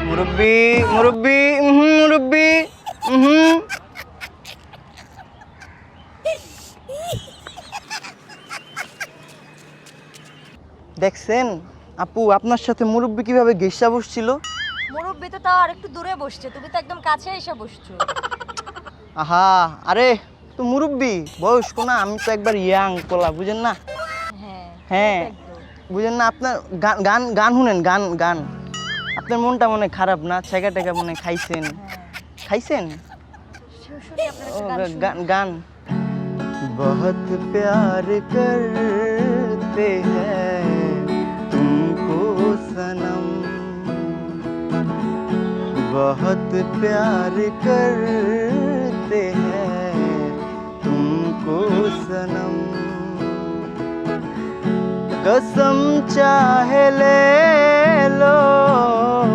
মুরব্বি মুরব্বি মুরব্বি দেখছেন আপু আপনার সাথে মুরব্বি কিভাবে ঘেঁষা বসছিল। মুরব্বি তো তাও আর একটু দূরে বসছে, তুমি তো একদম কাছে এসে বসছো। আহা আরে তো মুরব্বি বয়স্ক না, আমি তো একবার ইয়াং পোলা বুঝেন না। হ্যাঁ হ্যাঁ একদম। বুঝেন না আপনার গান গান গান শুনেন গান গান আপনার মনটা মনে খারাপ না, ছেঁকা টেকা মনে খাইছেন খাইছেন শুনি আপনার ও, একটা গান শুনি। গান গান बहुत प्यार करते हैं तुमको सनम बहुत प्यार करते हैं तुमको सनम कसम चाहे ले लो